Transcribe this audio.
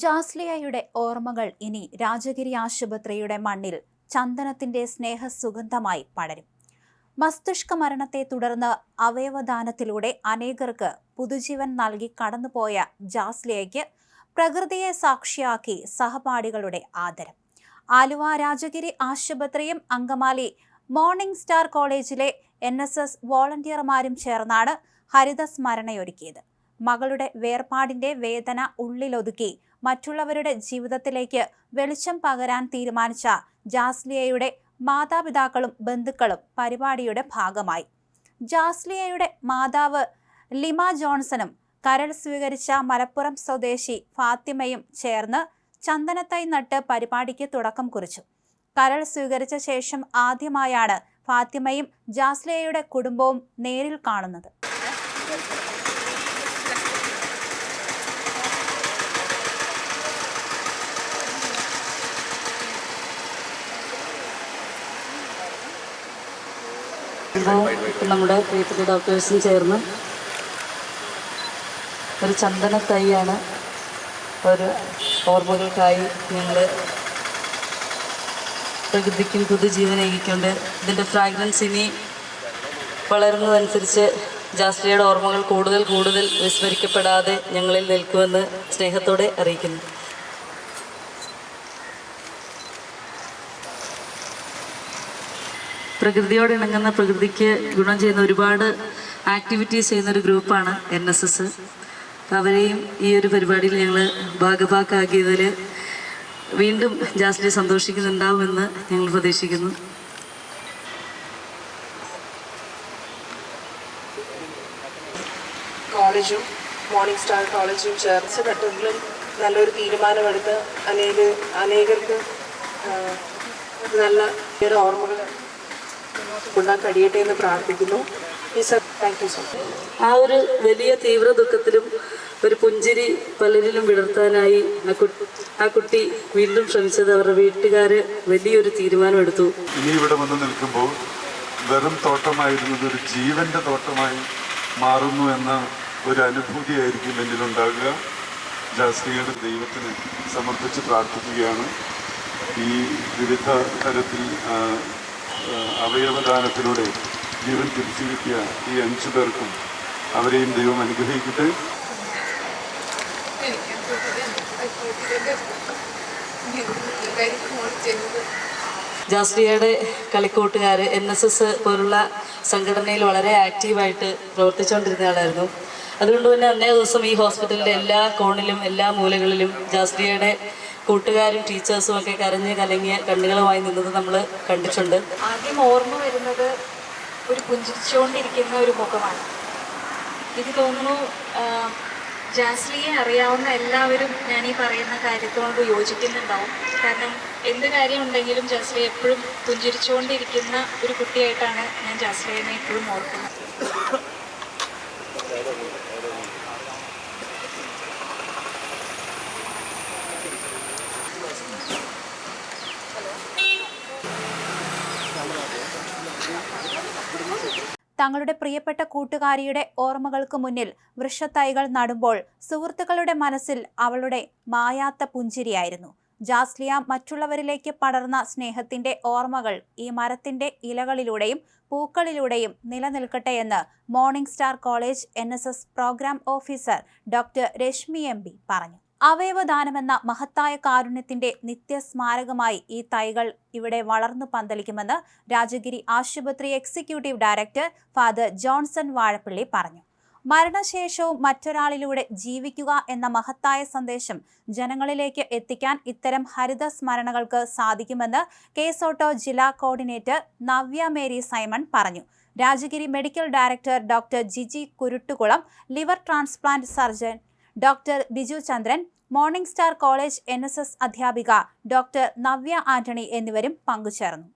ജാസ്ലിയയുടെ ഓർമ്മകൾ ഇനി രാജഗിരി ആശുപത്രിയുടെ മണ്ണിൽ ചന്ദനത്തിന്റെ സ്നേഹസുഗന്ധമായി പടരും. മസ്തിഷ്ക മരണത്തെ തുടർന്ന് അവയവദാനത്തിലൂടെ അനേകർക്ക് പുതുജീവൻ നൽകി കടന്നുപോയ ജാസ്ലിയയ്ക്ക് പ്രകൃതിയെ സാക്ഷിയാക്കി സഹപാഠികളുടെ ആദരം. ആലുവ രാജഗിരി ആശുപത്രിയും അങ്കമാലി മോർണിംഗ് സ്റ്റാർ കോളേജിലെ NSS വോളണ്ടിയർമാരും ചേർന്നാണ് ഹരിതസ്മരണയൊരുക്കിയത്. മകളുടെ വേർപാടിന്റെ വേദന ഉള്ളിലൊതുക്കി മറ്റുള്ളവരുടെ ജീവിതത്തിലേക്ക് വെളിച്ചം പകരാൻ തീരുമാനിച്ച ജാസ്ലിയയുടെ മാതാപിതാക്കളും ബന്ധുക്കളും പരിപാടിയുടെ ഭാഗമായി. ജാസ്ലിയയുടെ മാതാവ് ലിമ ജോൺസണും കരൾ സ്വീകരിച്ച മലപ്പുറം സ്വദേശി ഫാത്തിമയും ചേർന്ന് ചന്ദനത്തൈ നട്ട് പരിപാടിക്ക് തുടക്കം കുറിച്ചു. കരൾ സ്വീകരിച്ച ശേഷം ആദ്യമായാണ് ഫാത്തിമയും ജാസ്ലിയയുടെ കുടുംബവും നേരിൽ കാണുന്നത്. നമ്മുടെ പ്രിയപ്പെട്ട ഡോക്ടേഴ്സും ചേർന്ന് ഒരു ചന്ദന തൈയാണ് ഒരു ഓർമ്മകൾക്കായി ഞങ്ങൾ പ്രകൃതിക്കും പുതുജീവനേകിക്കൊണ്ട് ഇതിൻ്റെ ഫ്രാഗ്രൻസ് ഇനി വളരുന്നതനുസരിച്ച് ജാസ്ലിയയുടെ ഓർമ്മകൾ കൂടുതൽ വിസ്മരിക്കപ്പെടാതെ ഞങ്ങളിൽ നിൽക്കുമെന്ന് സ്നേഹത്തോടെ അറിയിക്കുന്നു. പ്രകൃതിയോട് ഇണങ്ങുന്ന, പ്രകൃതിക്ക് ഗുണം ചെയ്യുന്ന ഒരുപാട് ആക്ടിവിറ്റീസ് ചെയ്യുന്നൊരു ഗ്രൂപ്പാണ് NSS. അവരെയും ഈ ഒരു പരിപാടിയിൽ ഞങ്ങൾ ഭാഗഭാക്കാക്കിയതിൽ വീണ്ടും ജാസ്ലിയ സന്തോഷിക്കുന്നുണ്ടാവുമെന്ന് ഞങ്ങൾ പ്രതീക്ഷിക്കുന്നു. കോളേജും മോർണിംഗ് സ്റ്റാർ കോളേജും ചേർന്ന് ഘട്ടത്തിലും നല്ലൊരു തീരുമാനമെടുത്ത് അനേകർക്ക് നല്ല ഓർമ്മകൾ കൊണ്ടാൻ കഴിയട്ടെ എന്ന് പ്രാർത്ഥിക്കുന്നു. ആ ഒരു വലിയ തീവ്ര ദുഃഖത്തിലും ഒരു പുഞ്ചിരി പലരിലും വിടർത്താനായി ആ കുട്ടി വീണ്ടും ശ്രമിച്ചത് അവരുടെ വീട്ടുകാര് വലിയൊരു തീരുമാനമെടുത്തു. ഇനി ഇവിടെ വന്ന് നിൽക്കുമ്പോൾ വെറും തോട്ടമായിരുന്നത് ഒരു ജീവന്റെ തോട്ടമായി മാറുന്നു എന്ന ഒരു അനുഭൂതിയായിരിക്കും എന്നിലുണ്ടാകുക. ജാസ്ലിയയുടെ ദൈവത്തിന് സമർപ്പിച്ച് പ്രാർത്ഥിക്കുകയാണ്. ഈ വിവിധ തരത്തിൽ അവയവദാനത്തിലൂടെ ജീവൻ തിരിച്ചു കിട്ടിയ ഈ 5 പേർക്കും അവരെയും ദൈവം അനുഗ്രഹിക്കട്ടെ. ജാസ്ലിയയുടെ കളിക്കൂട്ടുകാർ NSS പോലുള്ള സംഘടനയിൽ വളരെ ആക്റ്റീവായിട്ട് പ്രവർത്തിച്ചുകൊണ്ടിരുന്ന ആളായിരുന്നു. അതുകൊണ്ട് തന്നെ അന്നേ ദിവസം ഈ ഹോസ്പിറ്റലിൻ്റെ എല്ലാ കോണിലും എല്ലാ മൂലകളിലും ജാസ്ലിയയുടെ കൂട്ടുകാരും ടീച്ചേഴ്സും ഒക്കെ കരഞ്ഞ് കലങ്ങിയ കണ്ണുകളുമായി നിന്നത് നമ്മൾ കണ്ടിട്ടുണ്ട്. ആദ്യം ഓർമ്മ വരുന്നത് ഒരു പുഞ്ചിരിച്ചുകൊണ്ടിരിക്കുന്ന ഒരു മുഖമാണ്. എനിക്ക് തോന്നുന്നു ജാസ്ലിയെ അറിയാവുന്ന എല്ലാവരും ഞാൻ ഈ പറയുന്ന കാര്യത്തോട് യോജിക്കുന്നുണ്ടാവും. കാരണം എന്ത് കാര്യമുണ്ടെങ്കിലും ജാസ്ലിയ എപ്പോഴും പുഞ്ചിരിച്ചുകൊണ്ടിരിക്കുന്ന ഒരു കുട്ടിയായിട്ടാണ് ഞാൻ ജാസ്ലിയെ എപ്പോഴും ഓർക്കുന്നത്. തങ്ങളുടെ പ്രിയപ്പെട്ട കൂട്ടുകാരിയുടെ ഓർമ്മകൾക്ക് മുന്നിൽ വൃക്ഷത്തൈകൾ നടുമ്പോൾ സുഹൃത്തുക്കളുടെ മനസ്സിൽ അവളുടെ മായാത്ത പുഞ്ചിരിയായിരുന്നു. ജാസ്ലിയ മറ്റുള്ളവരിലേക്ക് പടർന്ന സ്നേഹത്തിന്റെ ഓർമ്മകൾ ഈ മരത്തിന്റെ ഇലകളിലൂടെയും പൂക്കളിലൂടെയും നിലനിൽക്കട്ടെ എന്ന് morning star college NSS programme officer doctor Rashmi MB പറഞ്ഞു. അവയവദാനമെന്ന മഹത്തായ കാരുണ്യത്തിന്റെ നിത്യസ്മാരകമായി ഈ തൈകൾ ഇവിടെ വളർന്നു പന്തലിക്കുമെന്ന് രാജഗിരി ആശുപത്രി executive director father Johnson Vazhappally പറഞ്ഞു. മരണശേഷവും മറ്റൊരാളിലൂടെ ജീവിക്കുക എന്ന മഹത്തായ സന്ദേശം ജനങ്ങളിലേക്ക് എത്തിക്കാൻ ഇത്തരം ഹരിത സ്മരണകൾക്ക് സാധിക്കുമെന്ന് കേസോട്ടോ ജില്ലാ കോർഡിനേറ്റർ നവ്യ മേരി സൈമൺ പറഞ്ഞു. Rajagiri medical director doctor Jiji Kuruttukulam, liver transplant surgeon doctor Biju Chandran, morning star college NSS അധ്യാപിക ഡോക്ടർ നവ്യ ആന്റണി എന്നിവരും പങ്കുചേർന്നു.